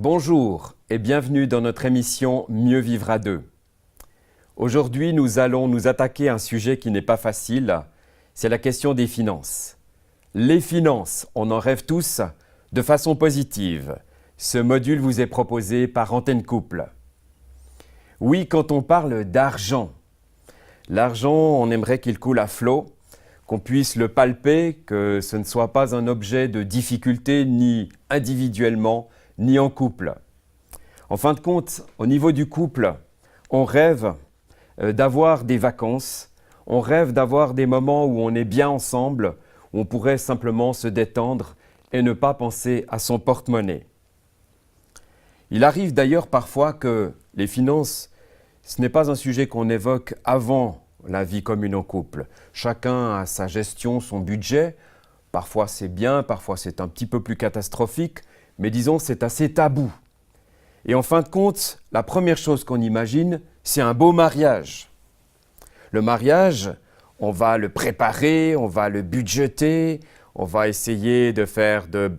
Bonjour et bienvenue dans notre émission Mieux vivre à deux. Aujourd'hui, nous allons nous attaquer à un sujet qui n'est pas facile, c'est la question des finances. Les finances, on en rêve tous de façon positive. Ce module vous est proposé par Antenne Couple. Oui, quand on parle d'argent, l'argent, on aimerait qu'il coule à flot, qu'on puisse le palper, que ce ne soit pas un objet de difficulté ni individuellement, ni en couple. En fin de compte, au niveau du couple, on rêve d'avoir des vacances, on rêve d'avoir des moments où on est bien ensemble, où on pourrait simplement se détendre et ne pas penser à son porte-monnaie. Il arrive d'ailleurs parfois que les finances, ce n'est pas un sujet qu'on évoque avant la vie commune en couple. Chacun a sa gestion, son budget. Parfois c'est bien, parfois c'est un petit peu plus catastrophique, mais disons c'est assez tabou. Et en fin de compte, la première chose qu'on imagine, c'est un beau mariage. Le mariage, on va le préparer, on va le budgéter, on va essayer de faire de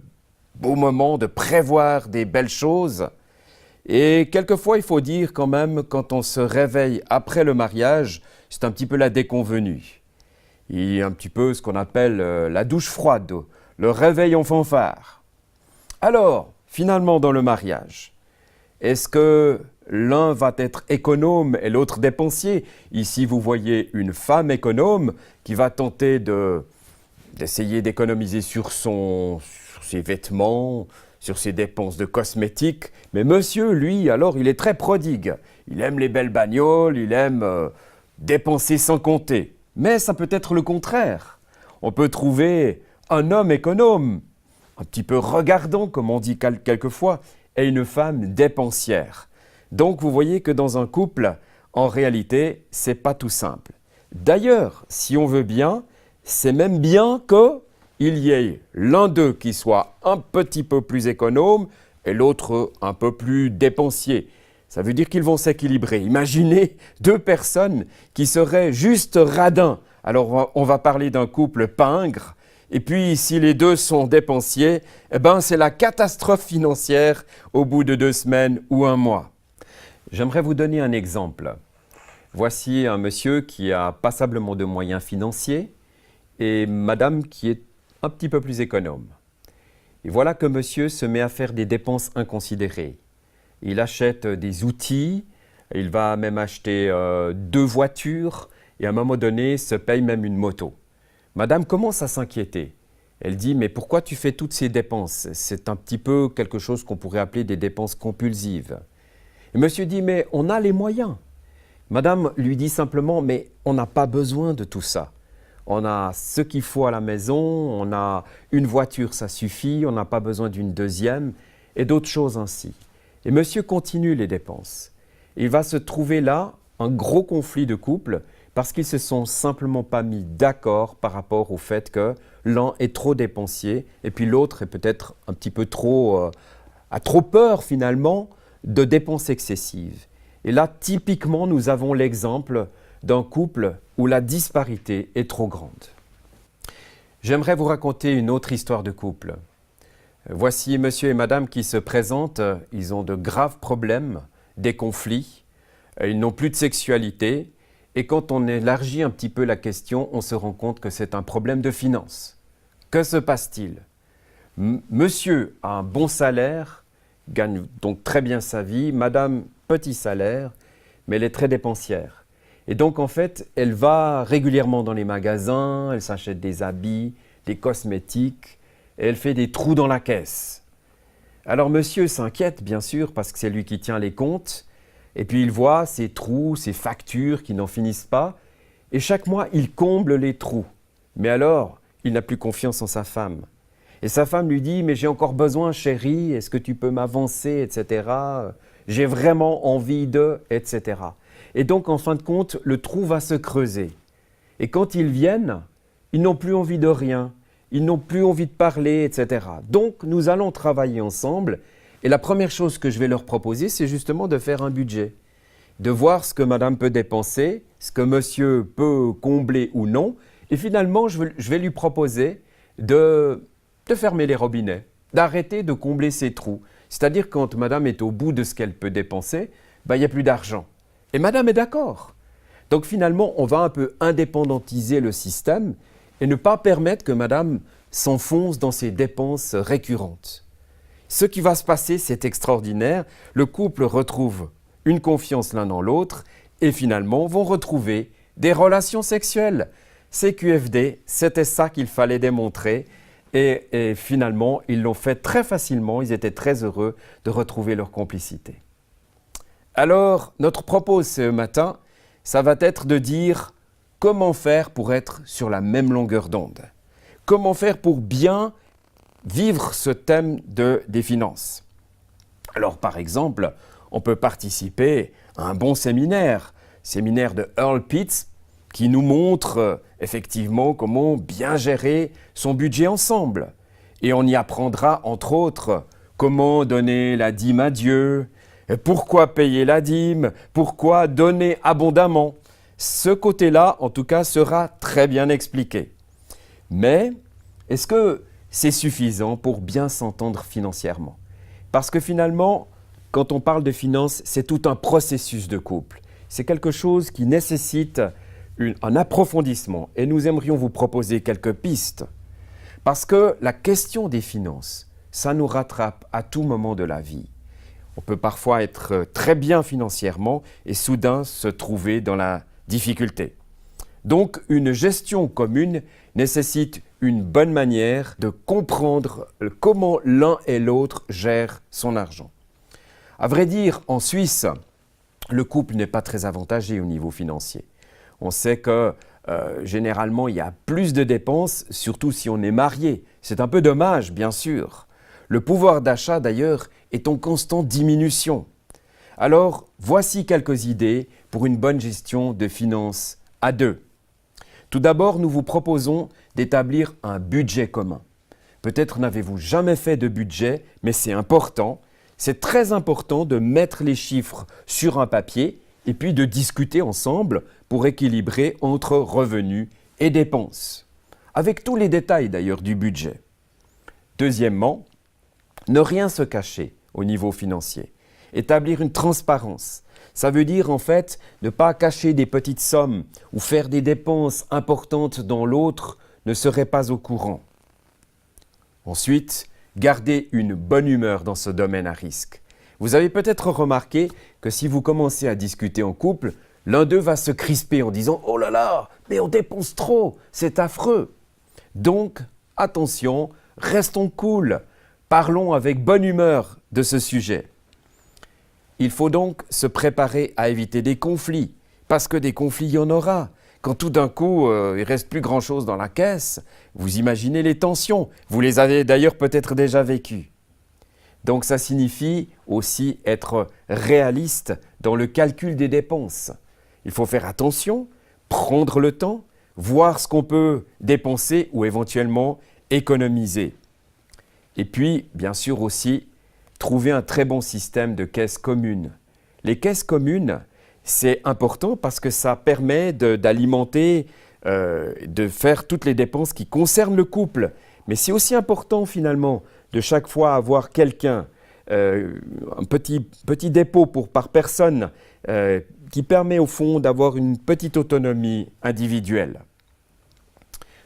beaux moments, de prévoir des belles choses. Et quelquefois, il faut dire quand même, quand on se réveille après le mariage, c'est un petit peu la déconvenue. Il y a un petit peu ce qu'on appelle la douche froide, le réveil en fanfare. Alors, finalement, dans le mariage, est-ce que l'un va être économe et l'autre dépensier? Ici, vous voyez une femme économe qui va tenter d'essayer d'économiser sur ses vêtements, sur ses dépenses de cosmétiques. Mais monsieur, lui, alors, il est très prodigue. Il aime les belles bagnoles, il aime dépenser sans compter. Mais ça peut être le contraire. On peut trouver un homme économe, un petit peu regardant, comme on dit quelquefois, et une femme dépensière. Donc, vous voyez que dans un couple, en réalité, c'est pas tout simple. D'ailleurs, si on veut bien, c'est même bien qu'il y ait l'un d'eux qui soit un petit peu plus économe et l'autre un peu plus dépensier. Ça veut dire qu'ils vont s'équilibrer. Imaginez deux personnes qui seraient juste radins. Alors, on va parler d'un couple pingre. Et puis, si les deux sont dépensiers, c'est la catastrophe financière au bout de 2 semaines ou 1 mois. J'aimerais vous donner un exemple. Voici un monsieur qui a passablement de moyens financiers et madame qui est un petit peu plus économe. Et voilà que monsieur se met à faire des dépenses inconsidérées. Il achète des outils, il va même acheter 2 voitures et à un moment donné se paye même une moto. Madame commence à s'inquiéter. Elle dit « Mais pourquoi tu fais toutes ces dépenses ?» C'est un petit peu quelque chose qu'on pourrait appeler des dépenses compulsives. Et monsieur dit « Mais on a les moyens. » Madame lui dit simplement « Mais on n'a pas besoin de tout ça. On a ce qu'il faut à la maison, on a une voiture, ça suffit, on n'a pas besoin d'une deuxième, et d'autres choses ainsi. » Et monsieur continue les dépenses. Il va se trouver là un gros conflit de couple parce qu'ils ne se sont simplement pas mis d'accord par rapport au fait que l'un est trop dépensier et puis l'autre est peut-être un petit peu a trop peur finalement de dépenses excessives. Et là, typiquement, nous avons l'exemple d'un couple où la disparité est trop grande. J'aimerais vous raconter une autre histoire de couple. Voici monsieur et madame qui se présentent, ils ont de graves problèmes, des conflits, ils n'ont plus de sexualité et quand on élargit un petit peu la question, on se rend compte que c'est un problème de finances. Que se passe-t-il? Monsieur a un bon salaire, gagne donc très bien sa vie, madame petit salaire, mais elle est très dépensière. Et donc en fait, elle va régulièrement dans les magasins, elle s'achète des habits, des cosmétiques, et elle fait des trous dans la caisse. Alors monsieur s'inquiète bien sûr parce que c'est lui qui tient les comptes et puis il voit ces trous, ces factures qui n'en finissent pas et chaque mois il comble les trous. Mais alors, il n'a plus confiance en sa femme. Et sa femme lui dit « Mais j'ai encore besoin chérie, est-ce que tu peux m'avancer, etc. J'ai vraiment envie de, etc. » Et donc en fin de compte, le trou va se creuser. Et quand ils viennent, ils n'ont plus envie de rien. Ils n'ont plus envie de parler, etc. Donc, nous allons travailler ensemble. Et la première chose que je vais leur proposer, c'est justement de faire un budget. De voir ce que madame peut dépenser, ce que monsieur peut combler ou non. Et finalement, je vais lui proposer de fermer les robinets, d'arrêter de combler ces trous. C'est-à-dire quand madame est au bout de ce qu'elle peut dépenser, il n'y a plus d'argent. Et madame est d'accord. Donc finalement, on va un peu indépendantiser le système et ne pas permettre que madame s'enfonce dans ses dépenses récurrentes. Ce qui va se passer, c'est extraordinaire. Le couple retrouve une confiance l'un dans l'autre et finalement vont retrouver des relations sexuelles. CQFD, c'était ça qu'il fallait démontrer et finalement, ils l'ont fait très facilement. Ils étaient très heureux de retrouver leur complicité. Alors, notre propos ce matin, ça va être de dire comment faire pour être sur la même longueur d'onde. Comment faire pour bien vivre ce thème des finances. Alors, par exemple, on peut participer à un bon séminaire de Earl Pitts, qui nous montre effectivement comment bien gérer son budget ensemble. Et on y apprendra, entre autres, comment donner la dîme à Dieu, pourquoi payer la dîme, pourquoi donner abondamment. Ce côté-là, en tout cas, sera très bien expliqué. Mais est-ce que c'est suffisant pour bien s'entendre financièrement? Parce que finalement, quand on parle de finances, c'est tout un processus de couple. C'est quelque chose qui nécessite un approfondissement et nous aimerions vous proposer quelques pistes. Parce que la question des finances, ça nous rattrape à tout moment de la vie. On peut parfois être très bien financièrement et soudain se trouver dans la difficulté. Donc, une gestion commune nécessite une bonne manière de comprendre comment l'un et l'autre gèrent son argent. À vrai dire, en Suisse, le couple n'est pas très avantagé au niveau financier. On sait que généralement, il y a plus de dépenses, surtout si on est marié. C'est un peu dommage, bien sûr. Le pouvoir d'achat, d'ailleurs, est en constante diminution. Alors, voici quelques idées pour une bonne gestion de finances à deux. Tout d'abord, nous vous proposons d'établir un budget commun. Peut-être n'avez-vous jamais fait de budget, mais c'est important. C'est très important de mettre les chiffres sur un papier et puis de discuter ensemble pour équilibrer entre revenus et dépenses. Avec tous les détails d'ailleurs du budget. Deuxièmement, ne rien se cacher au niveau financier. Établir une transparence. Ça veut dire en fait ne pas cacher des petites sommes ou faire des dépenses importantes dont l'autre ne serait pas au courant. Ensuite, gardez une bonne humeur dans ce domaine à risque. Vous avez peut-être remarqué que si vous commencez à discuter en couple, l'un d'eux va se crisper en disant « Oh là là, mais on dépense trop, c'est affreux !» Donc, attention, restons cool, parlons avec bonne humeur de ce sujet. Il faut donc se préparer à éviter des conflits, parce que des conflits, il y en aura. Quand tout d'un coup, il ne reste plus grand-chose dans la caisse, vous imaginez les tensions. Vous les avez d'ailleurs peut-être déjà vécues. Donc ça signifie aussi être réaliste dans le calcul des dépenses. Il faut faire attention, prendre le temps, voir ce qu'on peut dépenser ou éventuellement économiser. Et puis, bien sûr aussi, trouver un très bon système de caisses communes. Les caisses communes, c'est important parce que ça permet d'alimenter, de faire toutes les dépenses qui concernent le couple. Mais c'est aussi important finalement de chaque fois avoir quelqu'un, un petit dépôt par personne qui permet au fond d'avoir une petite autonomie individuelle.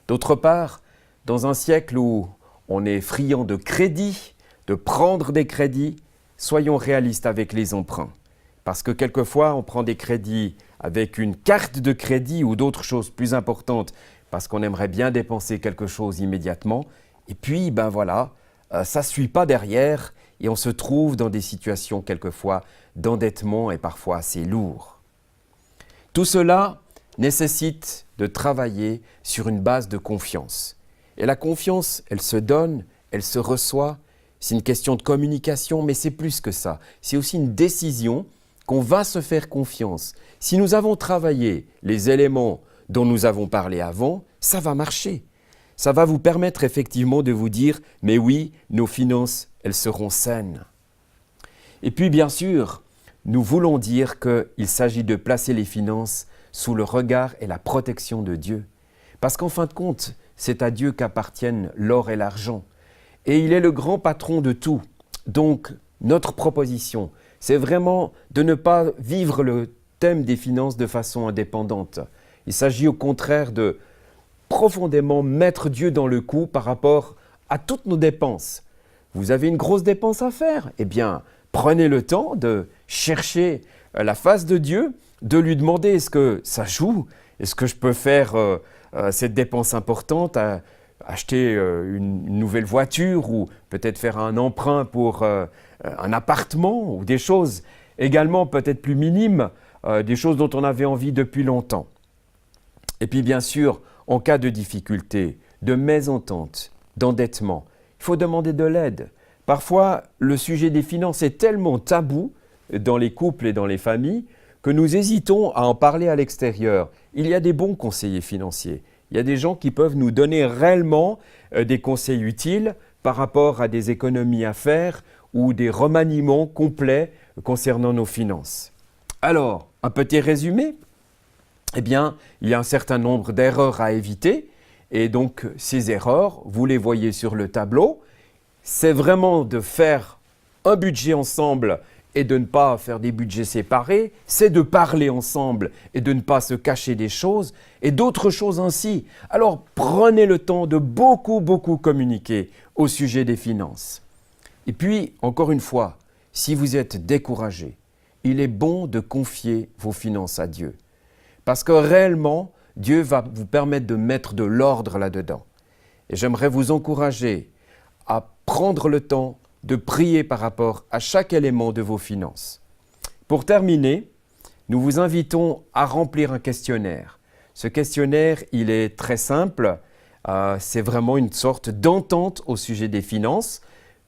D'autre part, dans un siècle où on est friand de crédit, de prendre des crédits, soyons réalistes avec les emprunts. Parce que quelquefois, on prend des crédits avec une carte de crédit ou d'autres choses plus importantes parce qu'on aimerait bien dépenser quelque chose immédiatement. Et puis, ça ne suit pas derrière et on se trouve dans des situations quelquefois d'endettement et parfois assez lourds. Tout cela nécessite de travailler sur une base de confiance. Et la confiance, elle se donne, elle se reçoit. C'est une question de communication, mais c'est plus que ça. C'est aussi une décision qu'on va se faire confiance. Si nous avons travaillé les éléments dont nous avons parlé avant, ça va marcher. Ça va vous permettre effectivement de vous dire « mais oui, nos finances, elles seront saines ». Et puis bien sûr, nous voulons dire qu'il s'agit de placer les finances sous le regard et la protection de Dieu. Parce qu'en fin de compte, c'est à Dieu qu'appartiennent l'or et l'argent. Et il est le grand patron de tout. Donc, Notre proposition, c'est vraiment de ne pas vivre le thème des finances de façon indépendante. Il s'agit au contraire de profondément mettre Dieu dans le coup par rapport à toutes nos dépenses. Vous avez une grosse dépense à faire? Eh bien, prenez le temps de chercher la face de Dieu, de lui demander est-ce que ça joue? Est-ce que je peux faire cette dépense importante à acheter une nouvelle voiture ou peut-être faire un emprunt pour un appartement ou des choses également peut-être plus minimes, des choses dont on avait envie depuis longtemps. Et puis bien sûr, en cas de difficulté, de mésentente, d'endettement, il faut demander de l'aide. Parfois, le sujet des finances est tellement tabou dans les couples et dans les familles que nous hésitons à en parler à l'extérieur. Il y a des bons conseillers financiers. Il y a des gens qui peuvent nous donner réellement des conseils utiles par rapport à des économies à faire ou des remaniements complets concernant nos finances. Alors, un petit résumé. Eh bien, il y a un certain nombre d'erreurs à éviter et donc ces erreurs, vous les voyez sur le tableau. C'est vraiment de faire un budget ensemble et de ne pas faire des budgets séparés. C'est de parler ensemble et de ne pas se cacher des choses et d'autres choses ainsi. Alors, prenez le temps de beaucoup communiquer au sujet des finances. Et puis, encore une fois, si vous êtes découragé, il est bon de confier vos finances à Dieu. Parce que réellement, Dieu va vous permettre de mettre de l'ordre là-dedans. Et j'aimerais vous encourager à prendre le temps de prier par rapport à chaque élément de vos finances. Pour terminer, nous vous invitons à remplir un questionnaire. Ce questionnaire, il est très simple. C'est vraiment une sorte d'entente au sujet des finances.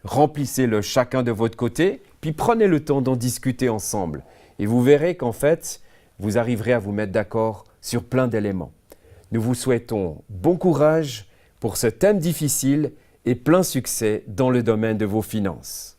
Remplissez-le chacun de votre côté, puis prenez le temps d'en discuter ensemble. Et vous verrez qu'en fait, vous arriverez à vous mettre d'accord sur plein d'éléments. Nous vous souhaitons bon courage pour ce thème difficile et plein succès dans le domaine de vos finances.